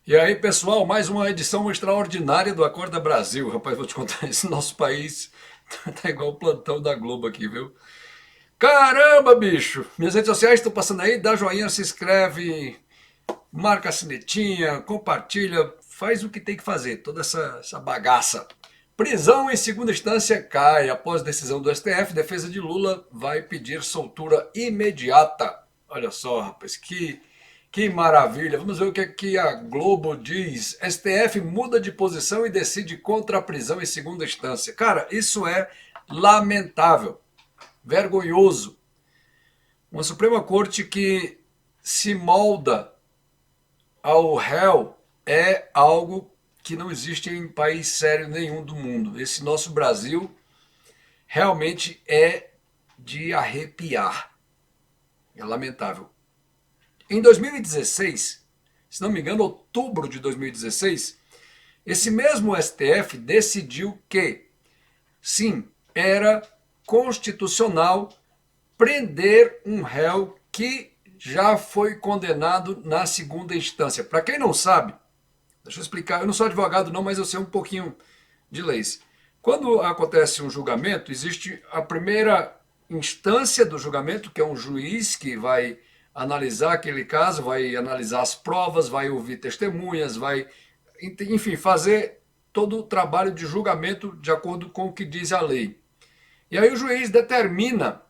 E aí, pessoal, mais uma edição extraordinária do Acorda Brasil. Rapaz, vou te contar, esse nosso país tá igual o plantão da Globo aqui, viu? Caramba, bicho! Minhas redes sociais estão passando aí, dá joinha, se inscreve, marca a sinetinha, compartilha, faz o que tem que fazer, toda essa bagaça. Prisão em segunda instância cai. Após decisão do STF, defesa de Lula vai pedir soltura imediata. Olha só, rapaz, que maravilha. Vamos ver o que, é que a Globo diz. STF muda de posição e decide contra a prisão em segunda instância. Cara, isso é lamentável, vergonhoso. Uma Suprema Corte que se molda ao réu é algo que não existe em país sério nenhum do mundo. Esse nosso Brasil realmente é de arrepiar. É lamentável. Em 2016, se não me engano, outubro de 2016, esse mesmo STF decidiu que, sim, era constitucional prender um réu que já foi condenado na segunda instância. Para quem não sabe, deixa eu explicar, eu não sou advogado não, mas eu sei um pouquinho de leis. Quando acontece um julgamento, existe a primeira instância do julgamento, que é um juiz que vai analisar aquele caso, vai analisar as provas, vai ouvir testemunhas, vai, enfim, fazer todo o trabalho de julgamento de acordo com o que diz a lei. E aí o juiz determina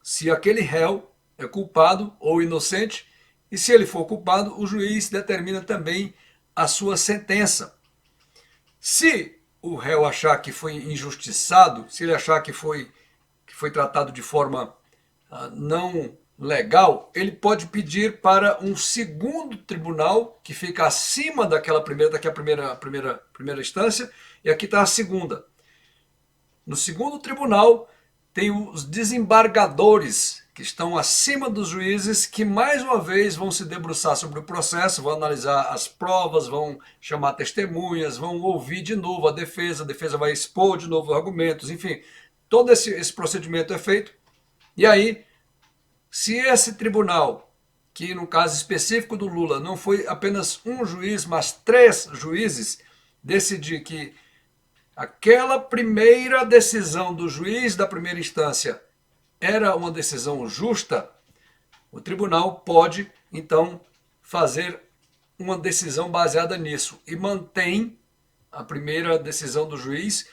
se aquele réu é culpado ou inocente, e se ele for culpado, o juiz determina também a sua sentença. Se o réu achar que foi injustiçado, se ele achar que foi tratado de forma não legal, ele pode pedir para um segundo tribunal que fica acima daquela primeira, primeira instância, e aqui está a segunda. No segundo tribunal tem os desembargadores que estão acima dos juízes, que mais uma vez vão se debruçar sobre o processo, vão analisar as provas, vão chamar testemunhas, vão ouvir de novo a defesa vai expor de novo argumentos, enfim, todo esse procedimento é feito. E aí, se esse tribunal, que no caso específico do Lula não foi apenas um juiz, mas 3 juízes, decidir que aquela primeira decisão do juiz da primeira instância era uma decisão justa, o tribunal pode, então, fazer uma decisão baseada nisso e mantém a primeira decisão do juiz.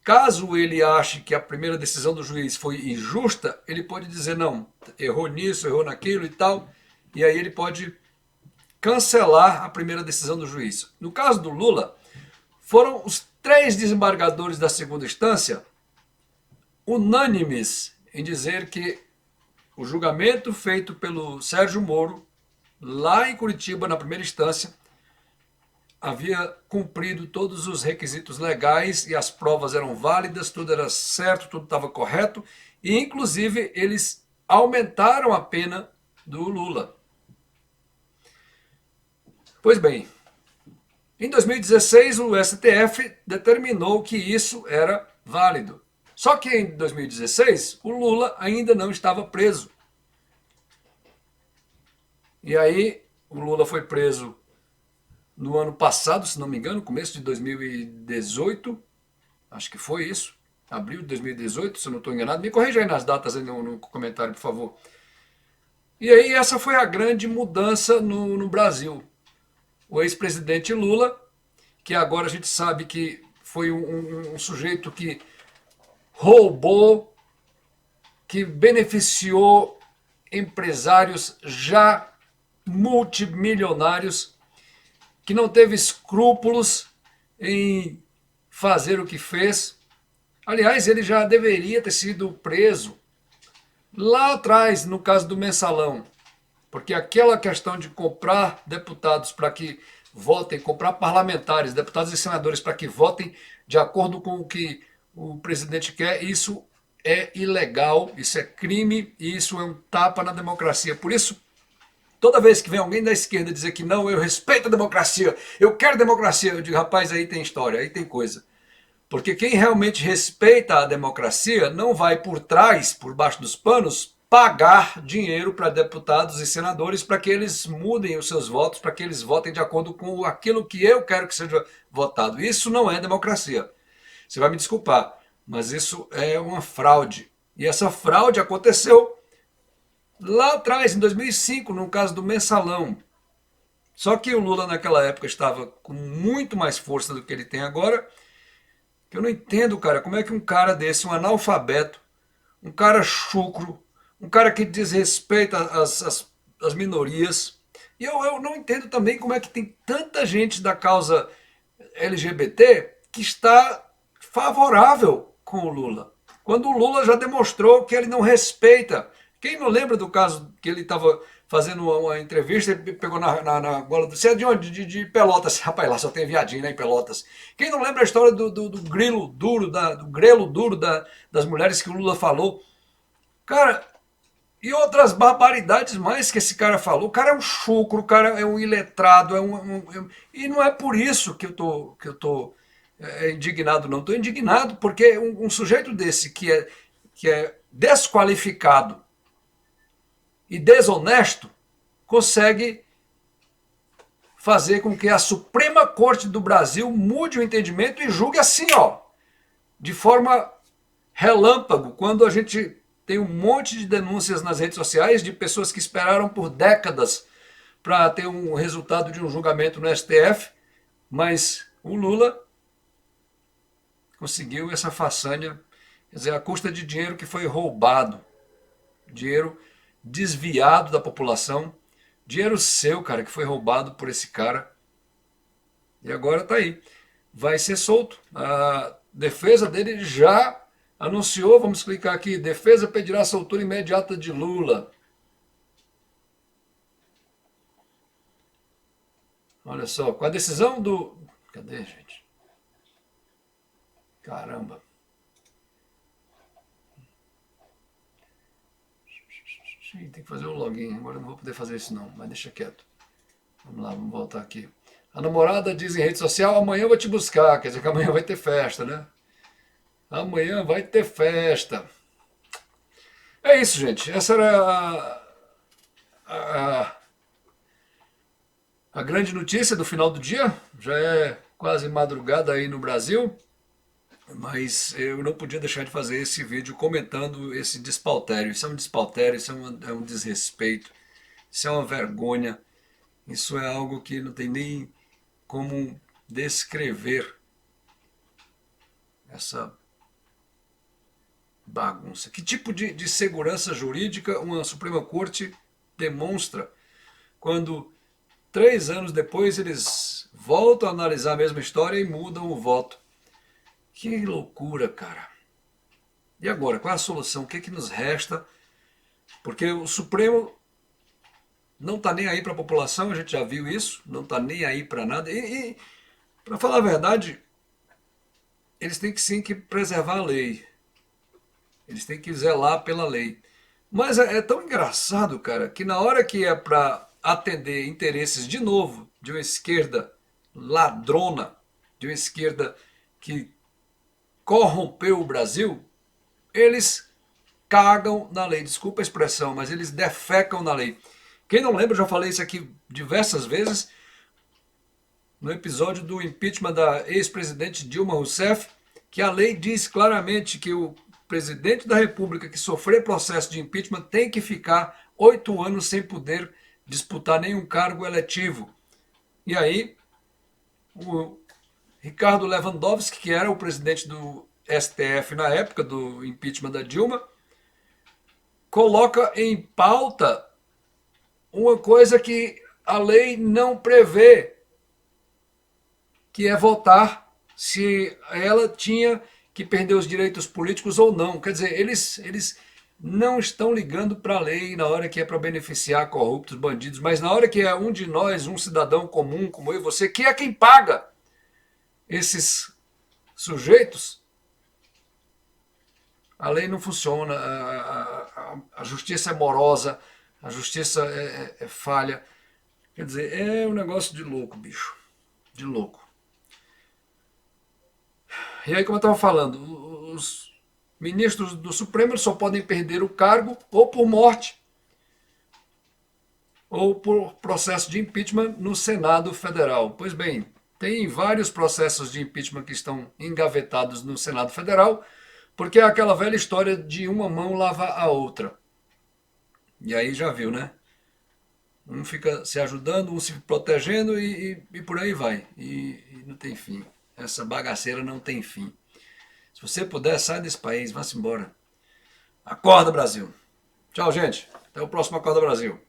Caso ele ache que a primeira decisão do juiz foi injusta, ele pode dizer não, errou nisso, errou naquilo e tal, e aí ele pode cancelar a primeira decisão do juiz. No caso do Lula, foram os 3 desembargadores da segunda instância unânimes em dizer que o julgamento feito pelo Sérgio Moro, lá em Curitiba, na primeira instância, havia cumprido todos os requisitos legais e as provas eram válidas, tudo era certo, tudo estava correto, e inclusive eles aumentaram a pena do Lula. Pois bem, em 2016 o STF determinou que isso era válido. Só que em 2016 o Lula ainda não estava preso. E aí o Lula foi preso no ano passado, se não me engano, começo de 2018, acho que foi isso, abril de 2018, se eu não estou enganado. Me corrija aí nas datas aí no comentário, por favor. E aí essa foi a grande mudança no Brasil. O ex-presidente Lula, que agora a gente sabe que foi um sujeito que roubou, que beneficiou empresários já multimilionários, que não teve escrúpulos em fazer o que fez. Aliás, ele já deveria ter sido preso lá atrás, no caso do mensalão, porque aquela questão de comprar deputados para que votem, comprar parlamentares, deputados e senadores para que votem de acordo com o que o presidente quer, isso é ilegal, isso é crime e isso é um tapa na democracia. Por isso, toda vez que vem alguém da esquerda dizer que não, eu respeito a democracia, eu quero democracia, eu digo, rapaz, aí tem história, aí tem coisa. Porque quem realmente respeita a democracia não vai por trás, por baixo dos panos, pagar dinheiro para deputados e senadores para que eles mudem os seus votos, para que eles votem de acordo com aquilo que eu quero que seja votado. Isso não é democracia. Você vai me desculpar, mas isso é uma fraude. E essa fraude aconteceu lá atrás, em 2005, no caso do mensalão. Só que o Lula naquela época estava com muito mais força do que ele tem agora. Que eu não entendo, cara, como é que um cara desse, um analfabeto, um cara chucro, um cara que desrespeita as minorias. E eu não entendo também como é que tem tanta gente da causa LGBT que está favorável com o Lula. Quando o Lula já demonstrou que ele não respeita. Quem não lembra do caso que ele estava fazendo uma entrevista e pegou na gola do... Você é de onde? De Pelotas. Rapaz, lá só tem viadinho, né, em Pelotas. Quem não lembra a história do grilo duro, do grelo duro das mulheres que o Lula falou? Cara, e outras barbaridades mais que esse cara falou. O cara é um chucro, o cara é um iletrado, e não é por isso que eu tô indignado, não. Estou indignado porque um sujeito desse que é desqualificado e desonesto consegue fazer com que a Suprema Corte do Brasil mude o entendimento e julgue assim, ó, de forma relâmpago, quando a gente tem um monte de denúncias nas redes sociais de pessoas que esperaram por décadas para ter um resultado de um julgamento no STF, mas o Lula conseguiu essa façanha, quer dizer, à custa de dinheiro que foi roubado, dinheiro desviado da população, dinheiro seu, cara, que foi roubado por esse cara, e agora tá aí, vai ser solto. A defesa dele já anunciou, vamos explicar aqui, defesa pedirá soltura imediata de Lula. Olha só, com a decisão do... Cadê, gente? Caramba. Tem que fazer o login, agora eu não vou poder fazer isso não, mas deixa quieto. Vamos lá, vamos voltar aqui. A namorada diz em rede social, amanhã eu vou te buscar, quer dizer que amanhã vai ter festa, né? Amanhã vai ter festa. É isso, gente. Essa era a, a grande notícia do final do dia. Já é quase madrugada aí no Brasil, mas eu não podia deixar de fazer esse vídeo comentando esse despautério. Isso é um despautério, isso é um desrespeito, isso é uma vergonha, isso é algo que não tem nem como descrever essa bagunça. Que tipo de segurança jurídica uma Suprema Corte demonstra quando 3 anos depois eles voltam a analisar a mesma história e mudam o voto? Que loucura, cara. E agora, qual é a solução? O que é que nos resta? Porque o Supremo não está nem aí para a população, a gente já viu isso, não está nem aí para nada. E para falar a verdade, eles têm que sim que preservar a lei. Eles têm que zelar pela lei. Mas é tão engraçado, cara, que na hora que é para atender interesses de novo de uma esquerda ladrona, de uma esquerda que corrompeu o Brasil, eles cagam na lei. Desculpa a expressão, mas eles defecam na lei. Quem não lembra, eu já falei isso aqui diversas vezes, no episódio do impeachment da ex-presidente Dilma Rousseff, que a lei diz claramente que o presidente da República que sofrer processo de impeachment tem que ficar 8 anos sem poder disputar nenhum cargo eletivo. E aí, o Ricardo Lewandowski, que era o presidente do STF na época do impeachment da Dilma, coloca em pauta uma coisa que a lei não prevê, que é votar se ela tinha que perder os direitos políticos ou não. Quer dizer, eles não estão ligando para a lei na hora que é para beneficiar corruptos, bandidos, mas na hora que é um de nós, um cidadão comum como eu e você, que é quem paga esses sujeitos, a lei não funciona, a justiça é morosa, a justiça é falha. Quer dizer, é um negócio de louco, bicho, de louco. E aí, como eu estava falando, Ministros do Supremo só podem perder o cargo ou por morte ou por processo de impeachment no Senado Federal. Pois bem, tem vários processos de impeachment que estão engavetados no Senado Federal, porque é aquela velha história de uma mão lava a outra. E aí já viu, né? Um fica se ajudando, um se protegendo e por aí vai. E não tem fim. Essa bagaceira não tem fim. Se você puder, sai desse país, vá-se embora. Acorda, Brasil. Tchau, gente. Até o próximo Acorda Brasil.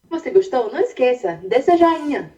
Você gostou? Não esqueça, dê seu joinha.